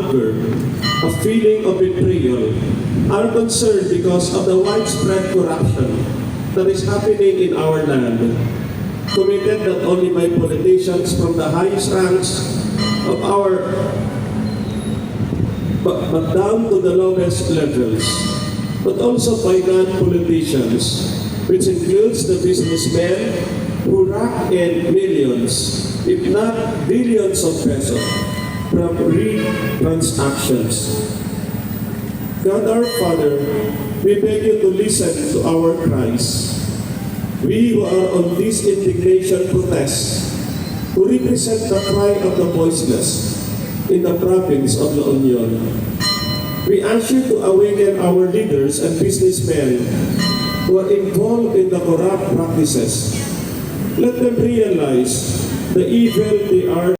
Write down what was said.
anger, a feeling of betrayal, are concerned because of the widespread corruption that is happening in our land, committed not only by politicians from the highest ranks of our, but down to the lowest levels, but also by non-politicians, which includes the businessmen who rack in millions, if not billions of pesos from rigged transactions. God our Father, we beg you to listen to our cries. We who are on this indignation protest, who represent the cry of the voiceless in the province of La Union. We ask you to awaken our leaders and businessmen who are involved in the corrupt practices. Let them realize the evil they are